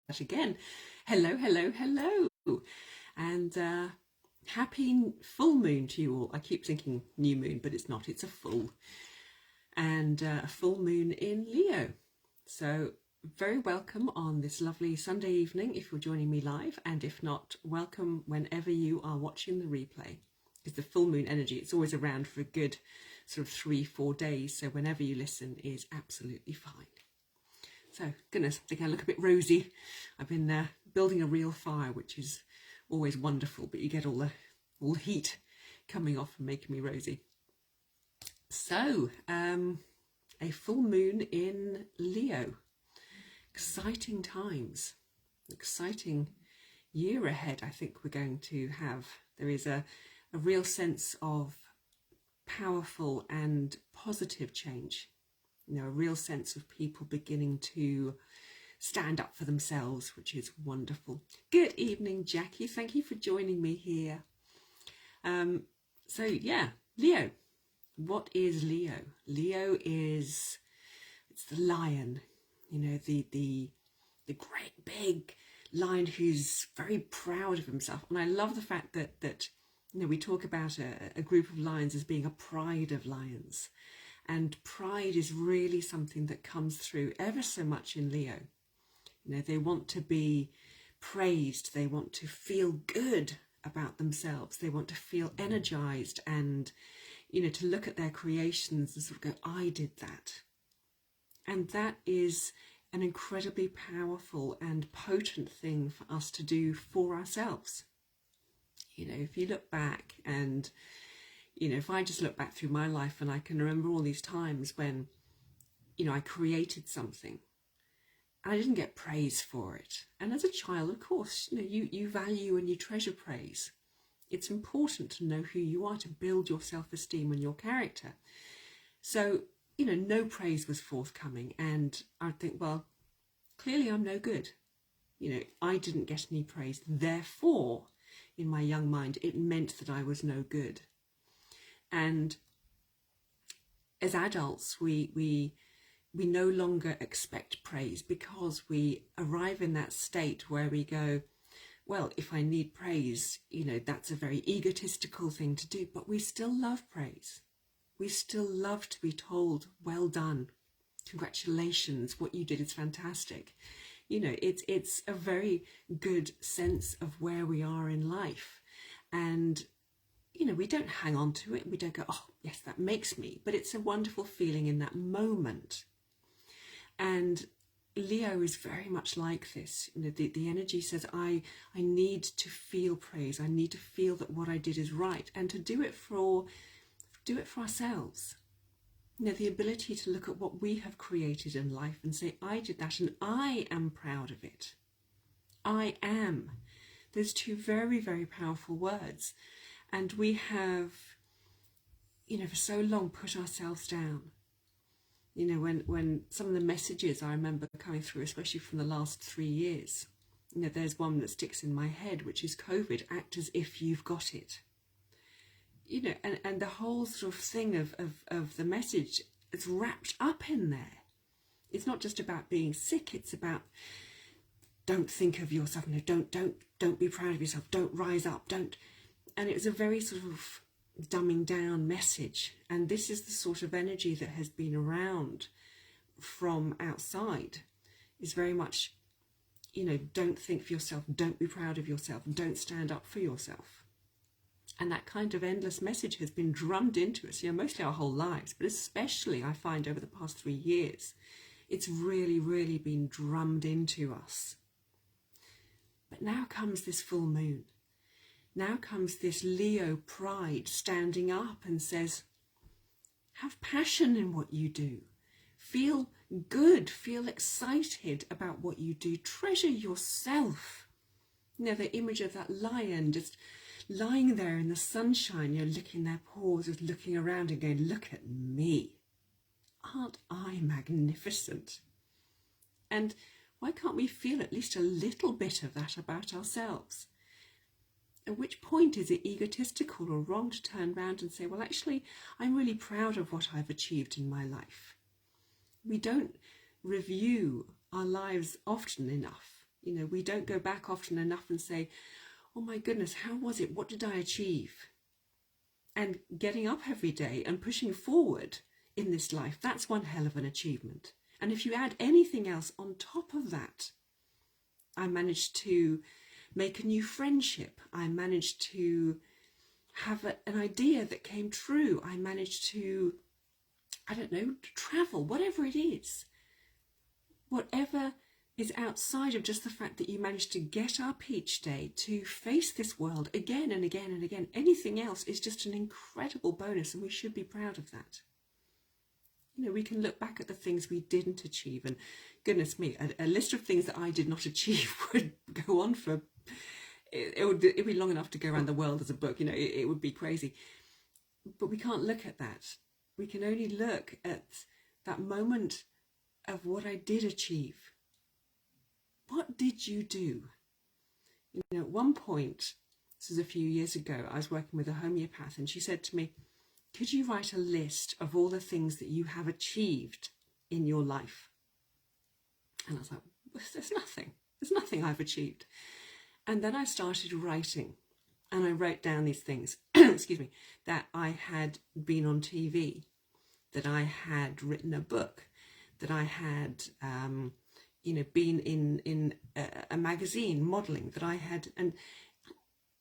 again. Hello, hello, hello. And happy full moon to you all. I keep thinking new moon, but it's not, it's a full. And a full moon in Leo. So very welcome on this lovely Sunday evening if you're joining me live, and if not, welcome whenever you are watching the replay. Because the full moon energy, it's always around for a good sort of 3-4 days, so whenever you listen is absolutely fine. So, goodness, I think I look a bit rosy. I've been building a real fire, which is always wonderful, but you get all the heat coming off and making me rosy. So, a full moon in Leo. Exciting times. Exciting year ahead, I think we're going to have. There is a real sense of powerful and positive change. You know, a real sense of people beginning to stand up for themselves, which is wonderful. Good evening, Jackie. Thank you for joining me here. So yeah, Leo. What is Leo? Leo it's the lion. You know, the great big lion who's very proud of himself. And I love the fact that you know, we talk about a group of lions as being a pride of lions. And pride is really something that comes through ever so much in Leo. You know, they want to be praised. They want to feel good about themselves. They want to feel energized and, you know, to look at their creations and sort of go, I did that. And that is an incredibly powerful and potent thing for us to do for ourselves. You know, if you look back and, you know, if I just look back through my life and I can remember all these times when, you know, I created something and I didn't get praise for it. And as a child, of course, you know, you value and you treasure praise. It's important to know who you are, to build your self-esteem and your character. So, you know, no praise was forthcoming. And I'd think, well, clearly I'm no good. You know, I didn't get any praise. Therefore, in my young mind, it meant that I was no good. And as adults, we no longer expect praise because we arrive in that state where we go, well, if I need praise, you know, that's a very egotistical thing to do, but we still love praise. We still love to be told, well done, congratulations, what you did is fantastic. You know, it's a very good sense of where we are in life. And you know, we don't hang on to it. We don't go, oh, yes, that makes me. But it's a wonderful feeling in that moment. And Leo is very much like this. You know, the energy says, I need to feel praise. I need to feel that what I did is right. And to do it for ourselves. You know, the ability to look at what we have created in life and say, I did that and I am proud of it. I am. There's two very, very powerful words. And we have, you know, for so long put ourselves down. You know, when some of the messages I remember coming through, especially from the last 3 years, you know, there's one that sticks in my head, which is COVID, act as if you've got it. You know, and the whole sort of thing of the message is wrapped up in there. It's not just about being sick, it's about don't think of yourself, no, don't be proud of yourself, don't rise up, don't. And it was a very sort of dumbing down message. And this is the sort of energy that has been around from outside. Is very much, you know, don't think for yourself, don't be proud of yourself, don't stand up for yourself. And that kind of endless message has been drummed into us, you know, mostly our whole lives, but especially I find over the past 3 years, it's really, really been drummed into us. But now comes this full moon. Now comes this Leo pride standing up and says, have passion in what you do. Feel good, feel excited about what you do. Treasure yourself. You know, the image of that lion just lying there in the sunshine, you know, licking their paws, just looking around and going, look at me. Aren't I magnificent? And why can't we feel at least a little bit of that about ourselves? At which point is it egotistical or wrong to turn around and say, well, actually, I'm really proud of what I've achieved in my life. We don't review our lives often enough. You know, we don't go back often enough and say, oh my goodness, how was it? What did I achieve? And getting up every day and pushing forward in this life, that's one hell of an achievement. And if you add anything else on top of that, I managed to make a new friendship. I managed to have an idea that came true. I managed to, I don't know, travel, whatever it is. Whatever is outside of just the fact that you managed to get up each day to face this world again and again and again. Anything else is just an incredible bonus, and we should be proud of that. You know, we can look back at the things we didn't achieve, and goodness me, a list of things that I did not achieve would go on for, it'd be long enough to go around the world as a book, you know, it would be crazy. But we can't look at that. We can only look at that moment of what I did achieve. What did you do? You know, at one point, this was a few years ago, I was working with a homeopath, and she said to me, could you write a list of all the things that you have achieved in your life? And I was like, there's nothing I've achieved. And then I started writing, and I wrote down these things, excuse me, that I had been on TV, that I had written a book, that I had, you know, been in a magazine modelling, that I had, and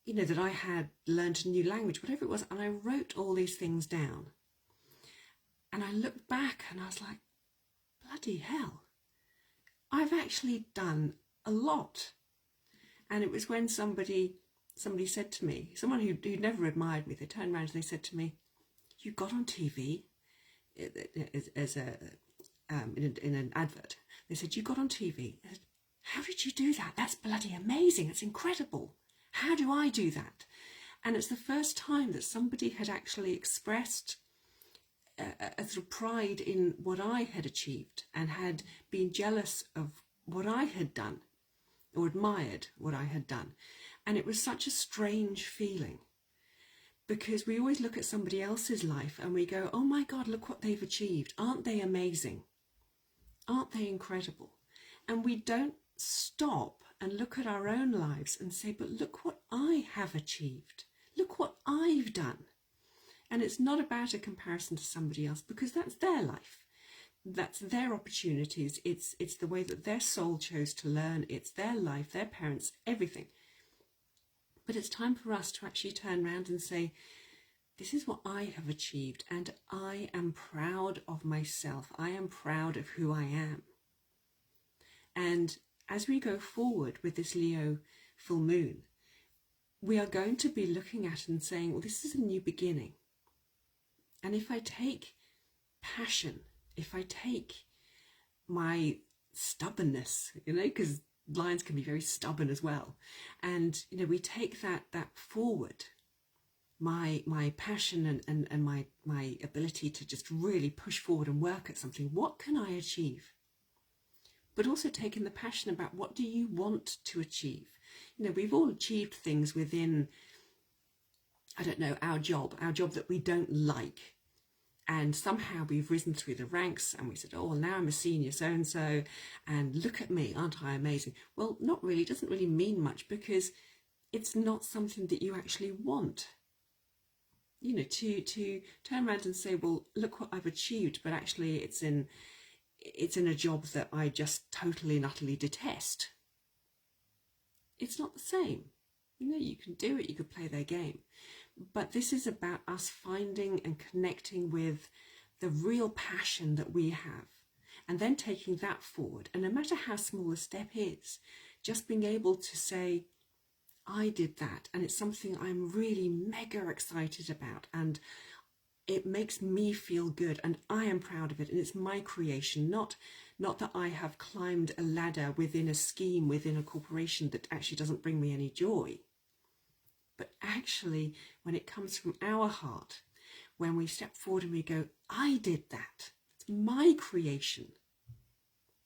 you know, that I had learned a new language, whatever it was. And I wrote all these things down. And I looked back and I was like, bloody hell, I've actually done a lot. And it was when somebody said to me, someone who'd never admired me, they turned around and they said to me, you got on TV as in an advert. They said, you got on TV. I said, how did you do that? That's bloody amazing. It's incredible. How do I do that? And it's the first time that somebody had actually expressed a sort of pride in what I had achieved and had been jealous of what I had done or admired what I had done. And it was such a strange feeling, because we always look at somebody else's life and we go, oh my God, look what they've achieved. Aren't they amazing? Aren't they incredible? And we don't stop and look at our own lives and say, but look what I have achieved. Look what I've done. And it's not about a comparison to somebody else, because that's their life. That's their opportunities. It's the way that their soul chose to learn. It's their life, their parents, everything. But it's time for us to actually turn around and say, this is what I have achieved, and I am proud of myself. I am proud of who I am. And as we go forward with this Leo full moon, we are going to be looking at it and saying, well, this is a new beginning. And if I take passion, if I take my stubbornness, you know, because lions can be very stubborn as well, and you know, we take that forward, my passion and my ability to just really push forward and work at something, what can I achieve? But also taking the passion about, what do you want to achieve? You know, we've all achieved things within, I don't know, our job that we don't like. And somehow we've risen through the ranks and we said, oh, well, now I'm a senior so-and-so and look at me, aren't I amazing? Well, not really, it doesn't really mean much, because it's not something that you actually want. You know, to turn around and say, well, look what I've achieved, but actually it's in a job that I just totally and utterly detest. It's not the same. You know, you can do it, you could play their game. But this is about us finding and connecting with the real passion that we have, and then taking that forward. And no matter how small a step is, just being able to say, I did that, and it's something I'm really mega excited about, and it makes me feel good, and I am proud of it, and it's my creation, not that I have climbed a ladder within a scheme, within a corporation that actually doesn't bring me any joy. But actually, when it comes from our heart, when we step forward and we go, I did that, it's my creation,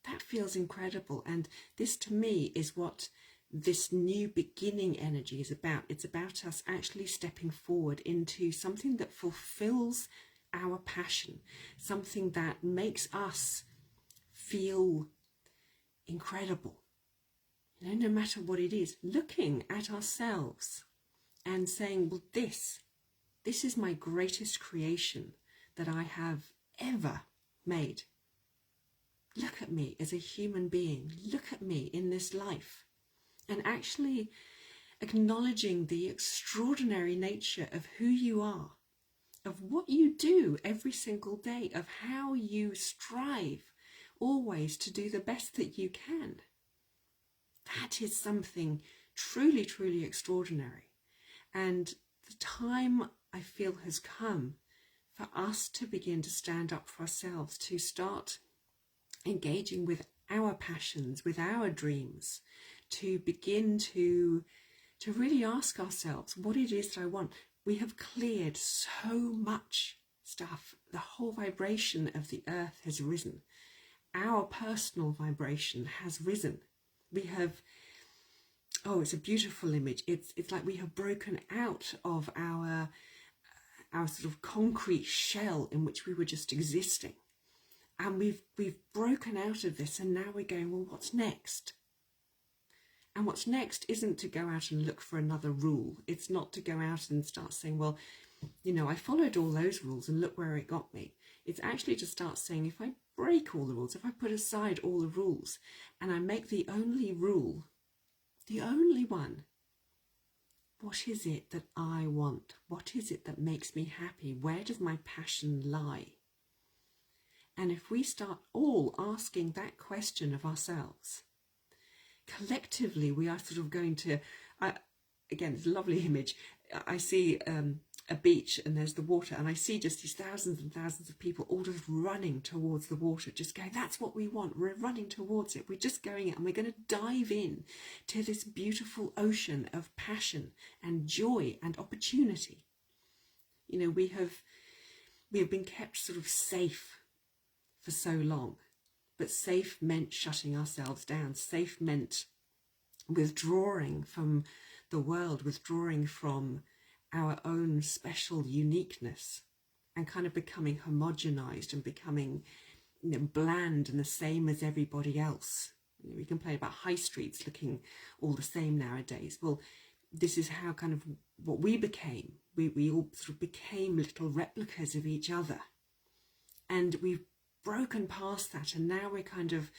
that feels incredible. And this, to me, is what this new beginning energy is about. It's about us actually stepping forward into something that fulfills our passion, something that makes us feel incredible. no matter what it is, looking at ourselves and saying, well, this is my greatest creation that I have ever made. Look at me as a human being. Look at me in this life. And actually acknowledging the extraordinary nature of who you are, of what you do every single day, of how you strive always to do the best that you can. That is something truly, truly extraordinary. And the time, I feel, has come for us to begin to stand up for ourselves, to start engaging with our passions, with our dreams, to begin to really ask ourselves what it is that I want. We have cleared so much stuff. The whole vibration of the earth has risen. Our personal vibration has risen. We have, it's a beautiful image. It's like we have broken out of our sort of concrete shell in which we were just existing. And we've broken out of this, and now we're going, well, what's next? And what's next isn't to go out and look for another rule. It's not to go out and start saying, well, I followed all those rules and look where it got me. It's actually to start saying, if I break all the rules, if I put aside all the rules, and I make the only rule, the only one, what is it that I want? What is it that makes me happy? Where does my passion lie? And if we start all asking that question of ourselves, collectively we are sort of going to, again, it's a lovely image. I see a beach and there's the water, and I see just these thousands and thousands of people all just running towards the water, just going, that's what we want, we're running towards it, we're just going and we're going to dive in to this beautiful ocean of passion and joy and opportunity. We have been kept sort of safe for so long, but safe meant shutting ourselves down. Safe meant withdrawing from the world, withdrawing from our own special uniqueness, and kind of becoming homogenized and becoming bland and the same as everybody else. We complain about high streets looking all the same nowadays. Well, this is how kind of what we became. We all sort of became little replicas of each other, and we've broken past that, and now we're kind of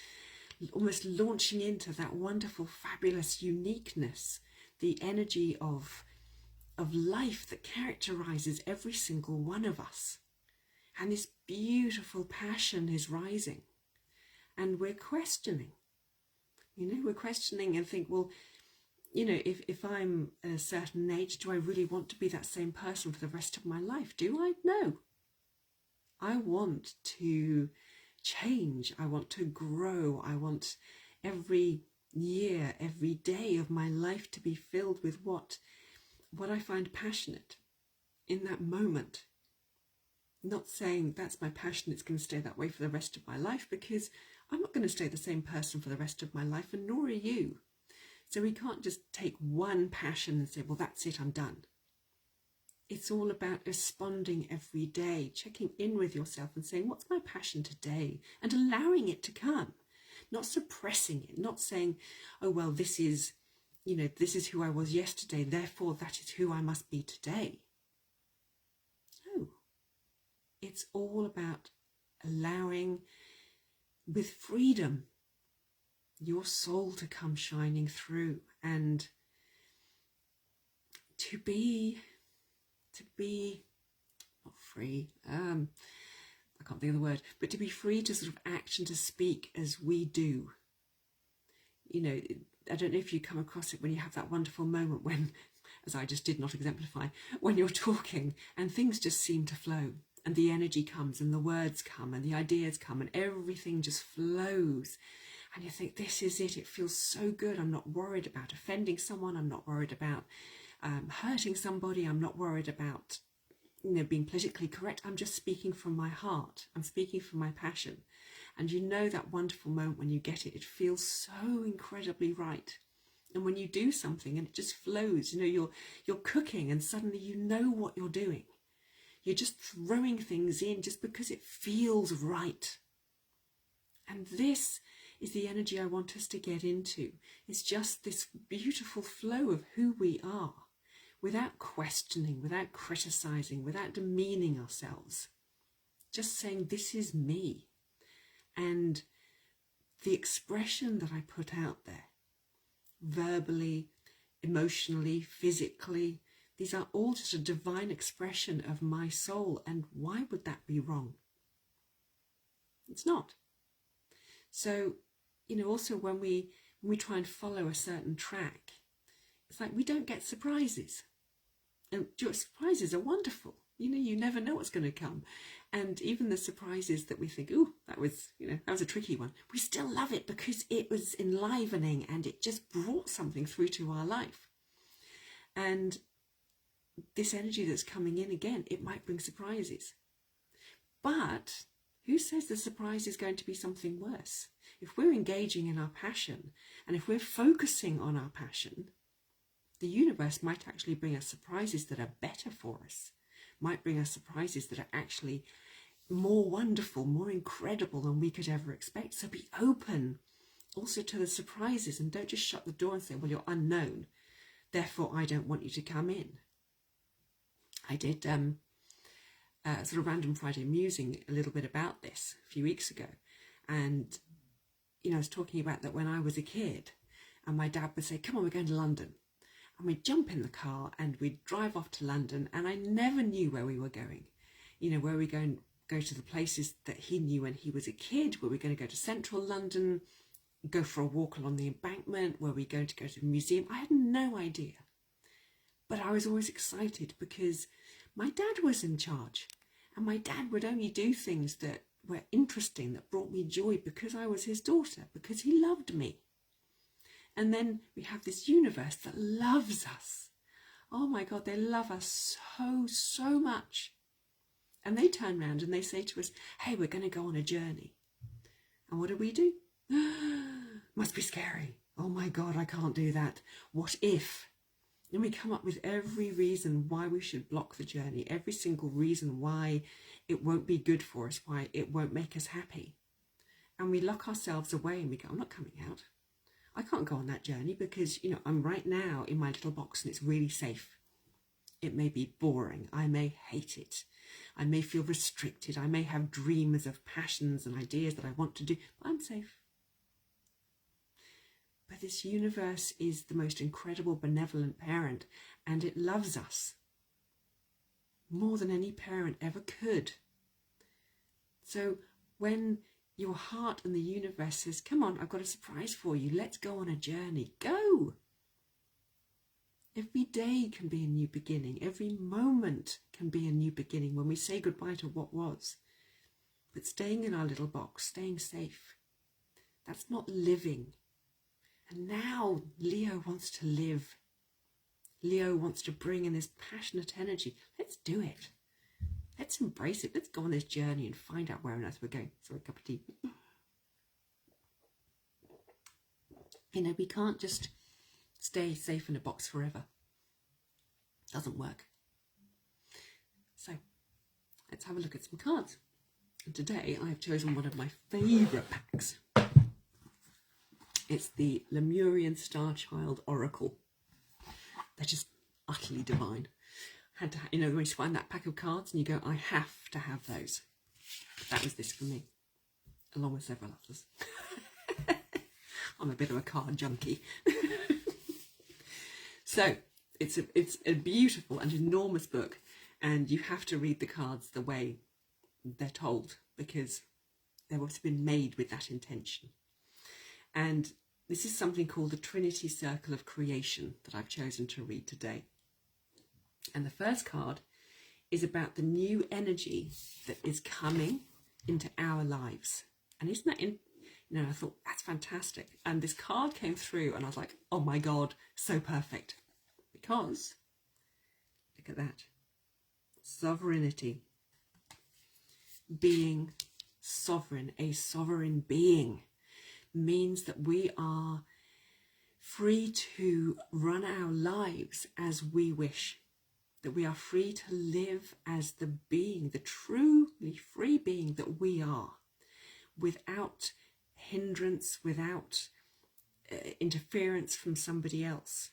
almost launching into that wonderful, fabulous uniqueness, the energy of life that characterizes every single one of us. And this beautiful passion is rising, and we're questioning. We're questioning and think, well, if I'm a certain age, do I really want to be that same person for the rest of my life? Do I? No. I want to change. I want to grow. I want every year, every day of my life to be filled with what I find passionate in that moment. Not saying that's my passion, it's going to stay that way for the rest of my life, because I'm not going to stay the same person for the rest of my life, and nor are you. So we can't just take one passion and say, well, that's it, I'm done. It's all about responding every day, checking in with yourself and saying, what's my passion today? And allowing it to come, not suppressing it, not saying, oh, well, this is who I was yesterday, therefore that is who I must be today. No, it's all about allowing, with freedom, your soul to come shining through, and to be not free, I can't think of the word, but to be free to sort of act and to speak as we do. I don't know if you come across it when you have that wonderful moment when, as I just did not exemplify, when you're talking and things just seem to flow, and the energy comes and the words come and the ideas come and everything just flows. And you think, this is it. It feels so good. I'm not worried about offending someone. I'm not worried about hurting somebody. I'm not worried about being politically correct. I'm just speaking from my heart. I'm speaking from my passion. And that wonderful moment when you get it, it feels so incredibly right. And when you do something and it just flows, you're cooking and suddenly you know what you're doing. You're just throwing things in just because it feels right. And this is the energy I want us to get into. It's just this beautiful flow of who we are, without questioning, without criticizing, without demeaning ourselves. Just saying, this is me. And the expression that I put out there, verbally, emotionally, physically, these are all just a divine expression of my soul. And why would that be wrong? It's not. So, also when we try and follow a certain track, it's like we don't get surprises. And surprises are wonderful. You never know what's going to come. And even the surprises that we think, ooh, that was a tricky one, we still love it because it was enlivening and it just brought something through to our life. And this energy that's coming in again, it might bring surprises. But who says the surprise is going to be something worse? If we're engaging in our passion, and if we're focusing on our passion, the universe might actually bring us surprises that are better for us, might bring us surprises that are actually more wonderful, more incredible than we could ever expect. So be open also to the surprises, and don't just shut the door and say, well, you're unknown, therefore I don't want you to come in. I did sort of random Friday musing a little bit about this a few weeks ago. And, I was talking about that when I was a kid and my dad would say, come on, we're going to London. And we'd jump in the car and we'd drive off to London, and I never knew where we were going. Where we go to the places that he knew when he was a kid, where we're going to go to central London, go for a walk along the embankment, where we're going to go to a museum. I had no idea. But I was always excited because my dad was in charge, and my dad would only do things that were interesting, that brought me joy, because I was his daughter, because he loved me. And then we have this universe that loves us. Oh my God, they love us so much. And they turn around and they say to us, hey, we're going to go on a journey. And what do? Must be scary. Oh my God, I can't do that. What if? And we come up with every reason why we should block the journey, every single reason why it won't be good for us, why it won't make us happy. And we lock ourselves away and we go, I'm not coming out. I can't go on that journey because, I'm right now in my little box and it's really safe. It may be boring. I may hate it. I may feel restricted. I may have dreams of passions and ideas that I want to do, but I'm safe. But this universe is the most incredible, benevolent parent, and it loves us more than any parent ever could. So when your heart and the universe says, come on, I've got a surprise for you. Let's go on a journey. Go. Every day can be a new beginning. Every moment can be a new beginning when we say goodbye to what was. But staying in our little box, staying safe, that's not living. And now Leo wants to live. Leo wants to bring in this passionate energy. Let's do it. Let's embrace it. Let's go on this journey and find out where on earth we're going. Sorry, a cup of tea. We can't just stay safe in a box forever. Doesn't work. So, let's have a look at some cards. And today I have chosen one of my favourite packs. It's the Lemurian Star Child Oracle. They're just utterly divine. Had to, when you find that pack of cards and you go, I have to have those. That was this for me, along with several others. I'm a bit of a card junkie. So it's a beautiful and enormous book, and you have to read the cards the way they're told because they've also been made with that intention. And this is something called the Trinity Circle of Creation that I've chosen to read today. And the first card is about the new energy that is coming into our lives. And isn't that I thought, that's fantastic. And this card came through and I was like, oh my God, so perfect. Because, look at that. Sovereignty. Being sovereign, a sovereign being, means that we are free to run our lives as we wish. That we are free to live as the being, the truly free being that we are, without hindrance, without interference from somebody else.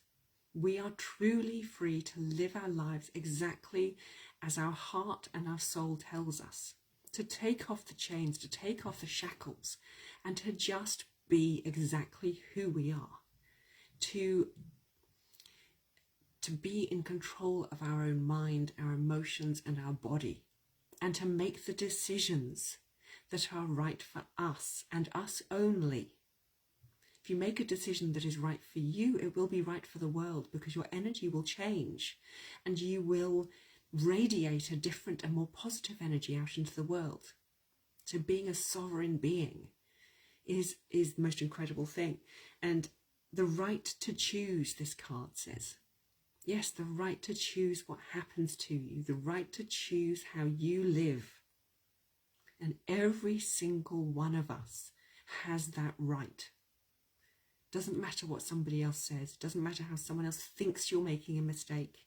We are truly free to live our lives exactly as our heart and our soul tells us, to take off the chains, to take off the shackles, and to just be exactly who we are, to be in control of our own mind, our emotions, and our body, and to make the decisions that are right for us and us only. If you make a decision that is right for you, it will be right for the world, because your energy will change and you will radiate a different and more positive energy out into the world. So being a sovereign being is the most incredible thing. And the right to choose, this card says. Yes, the right to choose what happens to you, the right to choose how you live. And every single one of us has that right. Doesn't matter what somebody else says. It doesn't matter how someone else thinks you're making a mistake,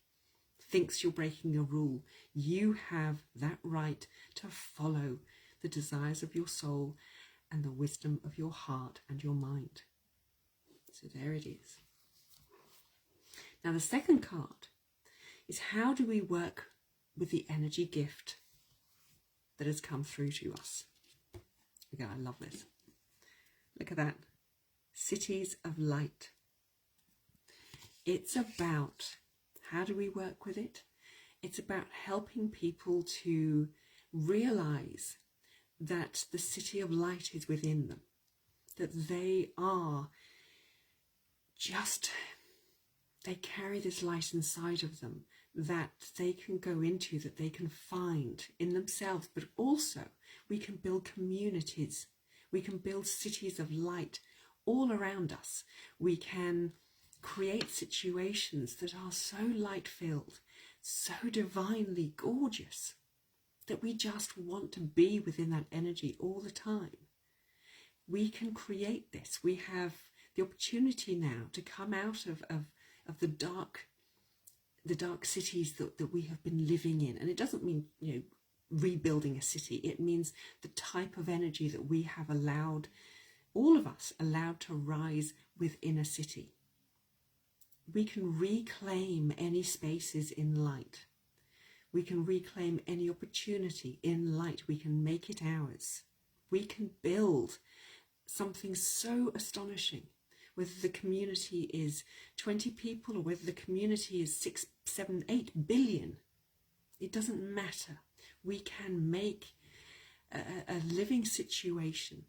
thinks you're breaking a rule. You have that right to follow the desires of your soul and the wisdom of your heart and your mind. So there it is. Now the second card is, how do we work with the energy gift that has come through to us? Again, I love this. Look at that. Cities of light. It's about, how do we work with it? It's about helping people to realize that the city of light is within them, that they are just, they carry this light inside of them that they can go into, that they can find in themselves. But also we can build communities, we can build cities of light all around us. We can create situations that are so light-filled, so divinely gorgeous, that we just want to be within that energy all the time. We can create this. We have the opportunity now to come out of the dark cities that we have been living in. And it doesn't mean, rebuilding a city. It means the type of energy that we have allowed, all of us allowed to rise within a city. We can reclaim any spaces in light. We can reclaim any opportunity in light. We can make it ours. We can build something so astonishing, whether the community is 20 people or whether the community is 6, 7, 8 billion. It doesn't matter. We can make a living situation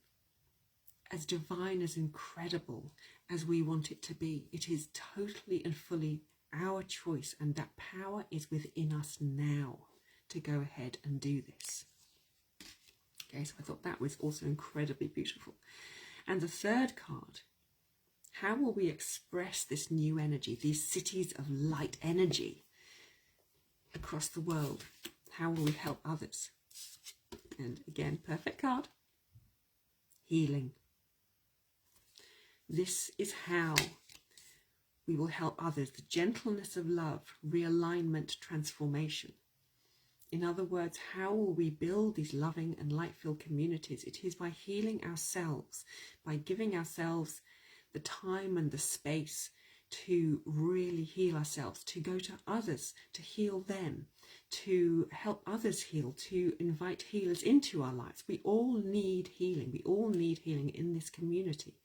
as divine, as incredible as we want it to be. It is totally and fully our choice, and that power is within us now to go ahead and do this. Okay, so I thought that was also incredibly beautiful. And the third card, how will we express this new energy, these cities of light energy across the world? How will we help others? And again, perfect card, healing. This is how we will help others. The gentleness of love, realignment, transformation. In other words, how will we build these loving and light-filled communities? It is by healing ourselves, by giving ourselves the time and the space to really heal ourselves, to go to others, to heal them, to help others heal, to invite healers into our lives. We all need healing. We all need healing in this community,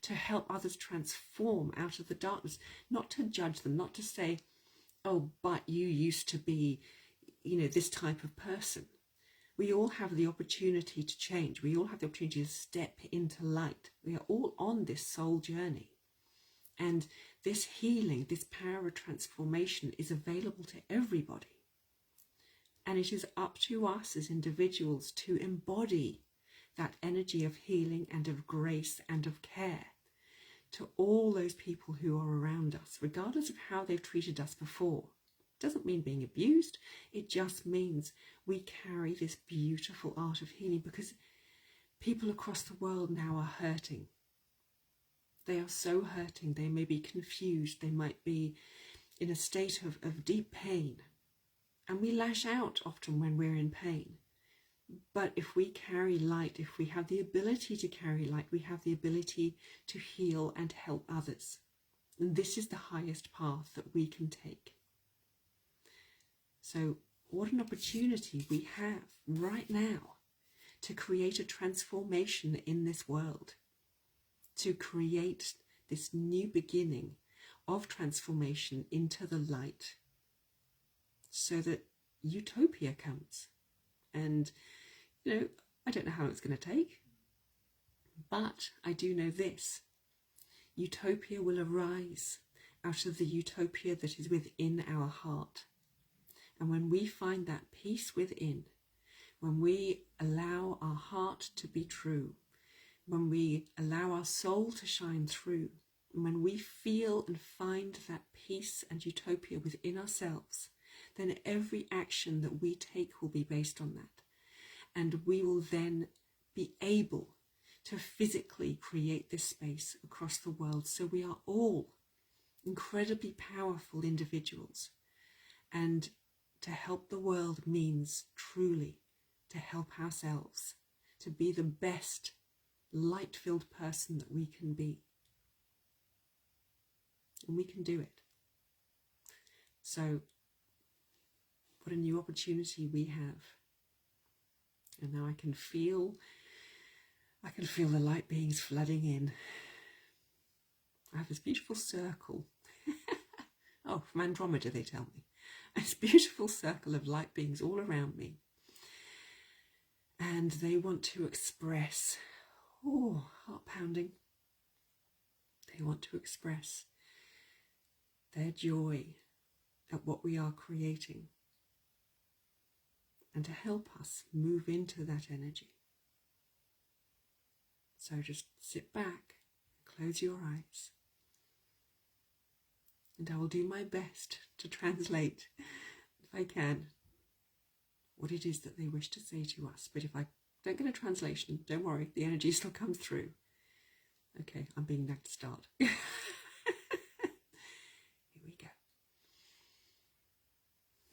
to help others transform out of the darkness, not to judge them, not to say, oh, but you used to be, this type of person. We all have the opportunity to change. We all have the opportunity to step into light. We are all on this soul journey. And this healing, this power of transformation is available to everybody. And it is up to us as individuals to embody that energy of healing and of grace and of care to all those people who are around us, regardless of how they've treated us before. It doesn't mean being abused. It just means we carry this beautiful art of healing, because people across the world now are hurting. They are so hurting. They may be confused. They might be in a state of deep pain. And we lash out often when we're in pain. But if we carry light, if we have the ability to carry light, we have the ability to heal and help others. And this is the highest path that we can take. So what an opportunity we have right now to create a transformation in this world, to create this new beginning of transformation into the light, so that utopia comes. And, I don't know how it's going to take, but I do know this. Utopia will arise out of the utopia that is within our heart. And when we find that peace within, when we allow our heart to be true, when we allow our soul to shine through, and when we feel and find that peace and utopia within ourselves, then every action that we take will be based on that. And we will then be able to physically create this space across the world. So we are all incredibly powerful individuals. And to help the world means truly to help ourselves, to be the best light-filled person that we can be. And we can do it. So what a new opportunity we have. And now I can feel the light beings flooding in. I have this beautiful circle. Oh, from Andromeda, they tell me. This beautiful circle of light beings all around me. And they want to express, heart pounding. They want to express their joy at what we are creating, and to help us move into that energy. So just sit back, close your eyes, and I will do my best to translate, if I can, what it is that they wish to say to us. But if I don't get a translation, don't worry, the energy still comes through. Okay, I'm being next to start. Here we go.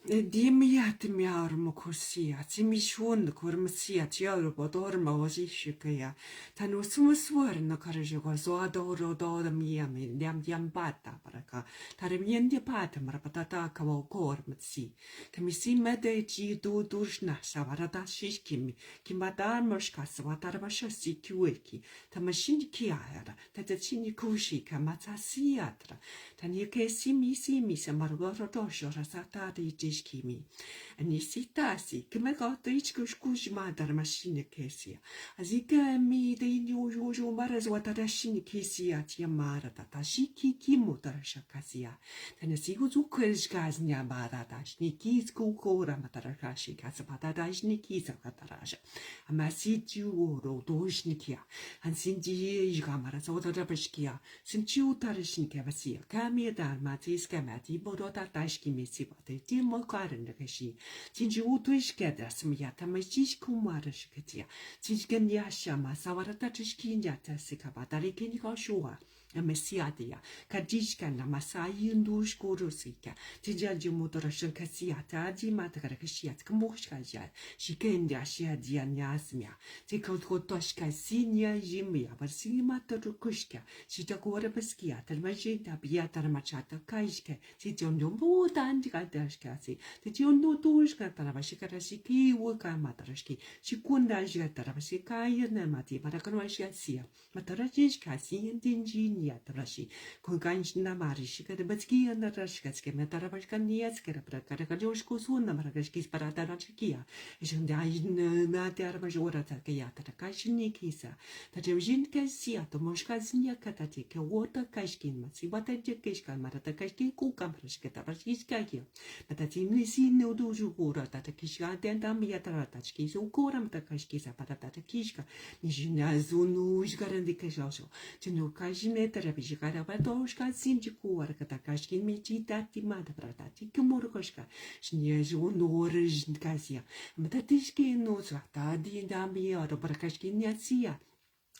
Dimiatimiarmo corsia, Timishun, Cormasia, Tiarobo, Dorma, Washikaya, Tanusmuswern, Karajo, Zoadoro, Dormiam, Yambata, Baraka, Tarimian de Patam, Rapatata, Kawa, Cormatsi, Kamisi Mede, G. Dushna, Savarata Shishkim, Kimbadar Moshkas, Watarabasha, Kuiki, Tamashin Kiara, Tatachini Kushi, Kamatasiatra, Tanike Simi, Samargoro Dosho, Rasata, Kimi. And Nisitasi, Kimagoto Ichkushma Darmashina Kesia. Azika me the usual maras watarashini Kesia Tiamara Tatashiki Kimotarasha Kasia. Tanasihuzukas Nyamarash, Nikis Kukora Matarakashi, Kasapatadash Nikisa Katarasha. Amasitu Rodoshnikia, and Sinji Gamaras Otarabashkia, Sinchu Tarashnikavasia, Kamia Darmatis Kamati, Bodota Tashki Missibate, Timo Karanakashi, Tinju Utuishkeda, Smiata, Majish Kumarashkatia, Tishkanya Shama, Sawaratashkin Yata Sikabatari Kinikoshua. A Messiadia, Kadishka, Namasai, Ndush Gorosika, Tijaji Motorashan Kasiata, Dimatakashiat, Kamoshkaja, Shikendia, Shiadia Nyasmia, Tikotoshka, Sinia, Jimia, but Sinimata Rukushka, Shitakora Peskia, Telmajita, Biata Machata, Kaishke, Tijon Boda and Gadashkasi, Tijon Dushka, Taravashikarashi, Waka Matarashki, Shikunda Jataravashika, Nemati, Marakanwashia, Matarashka, and Dinji. Yatrashi, Konganjna Marishika, the Batskia and the Rashkaski, Metarabashka Niaska, Prakarajoshko Suna Maragashkis Paratarachikia, Ishandai Natarabajora Takayata, Kashinikisa, Tajin Kasia, the Moshkaznia Katatik, water Kashkin, Matsibata Jakishka, Maratakashi, Kukamprashkata, Rashiska here, but that in Nisi no Dujura, Tatakisha, Dendamiatra Tachkis, Ukoram Takashkisa, Patatakishka, Nijina Zunu, Garandikasho, Tinukajine. Terapishikara Badoshka, Sinjiku, Arkatakashi, Michitati, Madapratati, Kumurkoshka, Shniezu, Norish, Kasia, Matatiski, Nozata, Dindami, or Brakashki, Nyasia.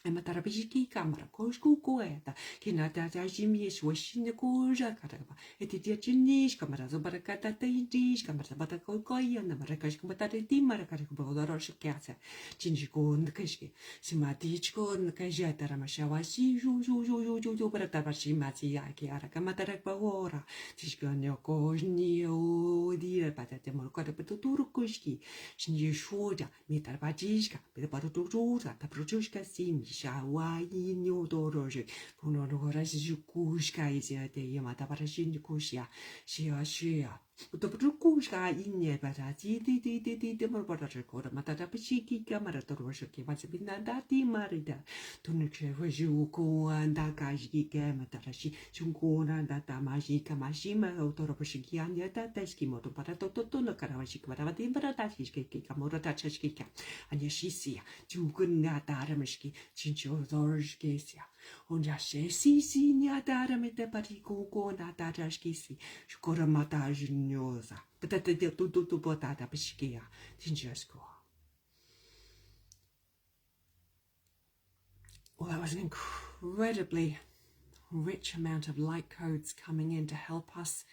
Ematarabishiki kamara koshku koeta kinata tajimi swashine koja karaba etitia chinish kamara zobarakata taidish kamara batakoya namarakash kamatari timara karikubodoro shikasa chinjiko nkashki simatichko nkajata ramashawashi ju baratabashi mati yaki arakamatarek bawora tishkanyo koshnio dire patate molkota petuturu kushki shinji shoja mitarabajishka betaparuturuta taprochushka sim Shawai new doroji, Punora Jukushka is a day, Matabarashin Kushia, Shia. The Brukushka in ye, but I did the Morbarakor, Matatapachiki, Camaratoshaki, Masabinati Marida, Tunuche, Juku, and Dakashi, Gamatarashi, Chunkuna, Datamashi, Kamashima, Autoropashiki, and Yataski, Motoparato, Karawashik, Baratashiki, Kamoratachi, and Yashisia, Jukunataramishki, Chincho Dorshkesia. Onja si niatara mete parikuko natarashkisi. Shukora matajnyosa. But at the tutu potata piskia. Tinjasko. Well, that was an incredibly rich amount of light codes coming in to help us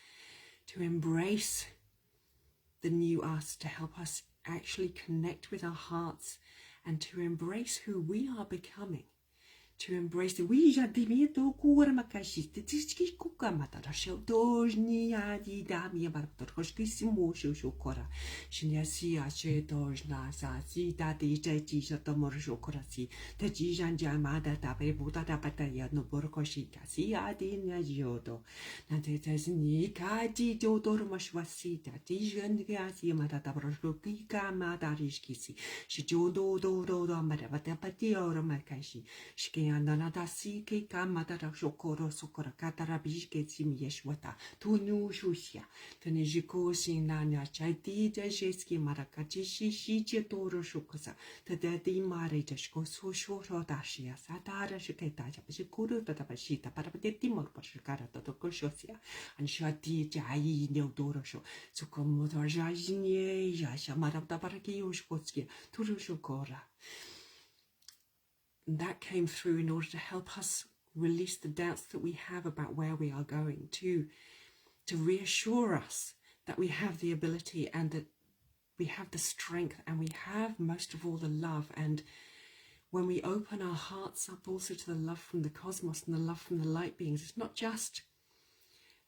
to embrace the new us, to help us actually connect with our hearts and to embrace who we are becoming. To embrace the Ouija dimito kurmakashi, the Tiski Kukamata, Sheldozni Adi Damia Bartoshkissimo Shokora, Shinyasia Shetojna, Zita di Jeti Tomorjokorasi, the Jijan Jamada Tabe Buddha Pataya no Borkoshika, Siadina Giodo, Natetasnika di Dodormashwasita, Dijan Gasi Matabrokika Madarishkisi, Shijodo Dodo Madabata or Makashi, Andana sike kamatara shokoro sokora katarabishke sim yeshwata tunu shushia tenejiko sinanya chaiti jeski marakachi shiche toro shukosa tadati mare jashko sushoro dashia satara shiketa japishikuru tatapashita parapeti morpashikara totokoshosia and shati jai neodoro sho sukomotor jajine yasha marapta paraki ushkotski turu shukora. That came through in order to help us release the doubts that we have about where we are going, to reassure us that we have the ability and that we have the strength and we have most of all the love. And when we open our hearts up also to the love from the cosmos and the love from the light beings, it's not just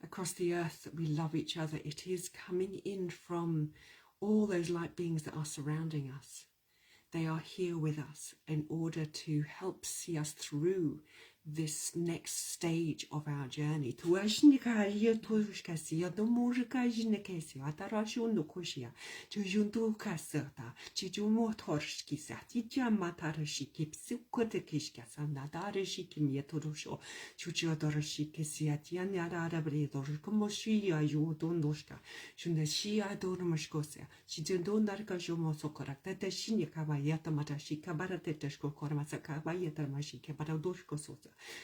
across the earth that we love each other, it is coming in from all those light beings that are surrounding us. They are here with us in order to help see us through this next stage of our journey.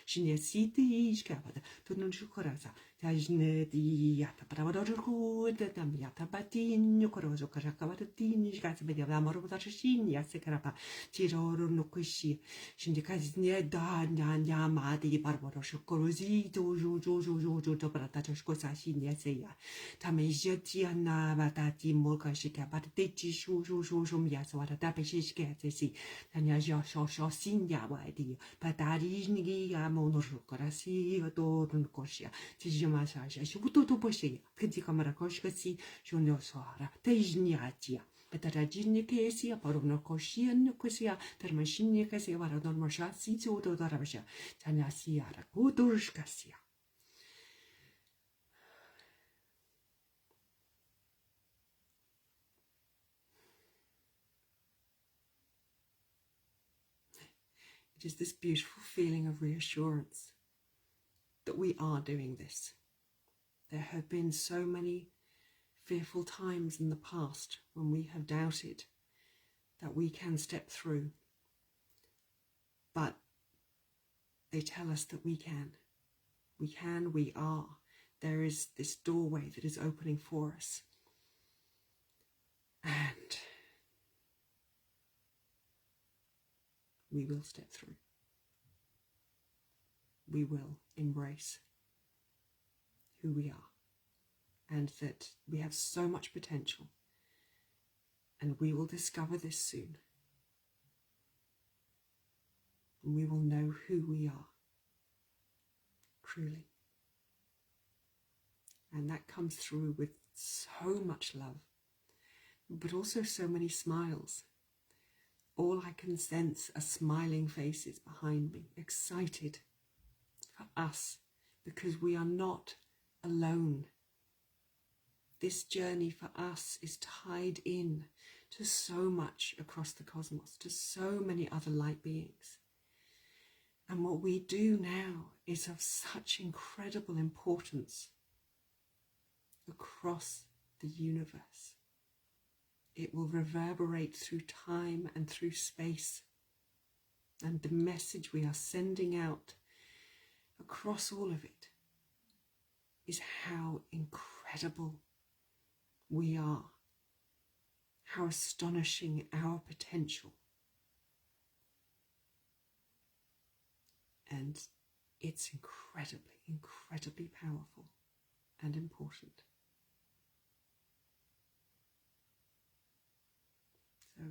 Shinesiti ishkabada tununjukoraza tajnedi yata pravodorkuda damiata batin korozo karakavatin shkatbedia amorobashin yasekarapa tiroro nokushi shindikazne da nyamadi barbarosho korozi to pratachko sashin yaseya tamejetiana batati molkashika bateti shu yaswara tapeshishkatesi tanya sho sinya wadi Patarijnigi Amonorukorasi, Adorun Kosia, Tijamasha, Shubuto Bosia, Kidikamarakosha, Junior Soara, Tejniatia. Petarajinikesia, Parunokosia, Nukosia, Termashinikasia, Varadormasha, Sito Darabasha, Tanasiara, Gudurshkasia. It is this beautiful feeling of reassurance that we are doing this. There have been so many fearful times in the past when we have doubted that we can step through, but they tell us that we can. We are. There is this doorway that is opening for us. And we will step through. we will embrace who we are, and that we have so much potential, and we will discover this soon. And we will know who we are, truly. And that comes through with so much love, but also so many smiles. All I can sense are smiling faces behind me, excited for us, because we are not alone. This journey for us is tied in to so much across the cosmos, to so many other light beings. And what we do now is of such incredible importance across the universe. It will reverberate through time and through space. And the message we are sending out across all of it is how incredible we are, how astonishing our potential. And it's incredibly, incredibly powerful and important. So,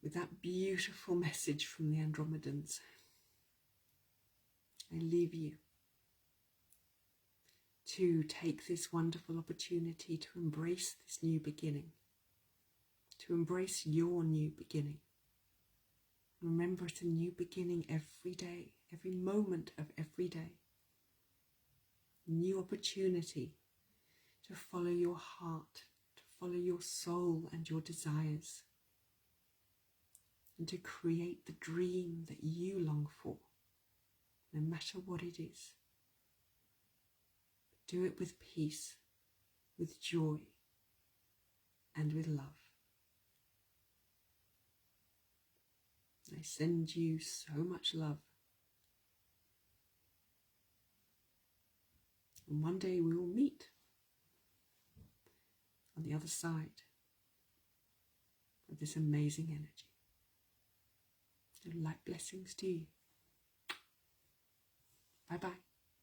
with that beautiful message from the Andromedans, I leave you to take this wonderful opportunity to embrace this new beginning, to embrace your new beginning. Remember, it's a new beginning every day, every moment of every day. New opportunity to follow your heart, to follow your soul and your desires, and to create the dream that you long for, no matter what it is. Do it with peace, with joy, and with love. I send you so much love. And one day we will meet on the other side of this amazing energy. So light blessings to you. Bye-bye.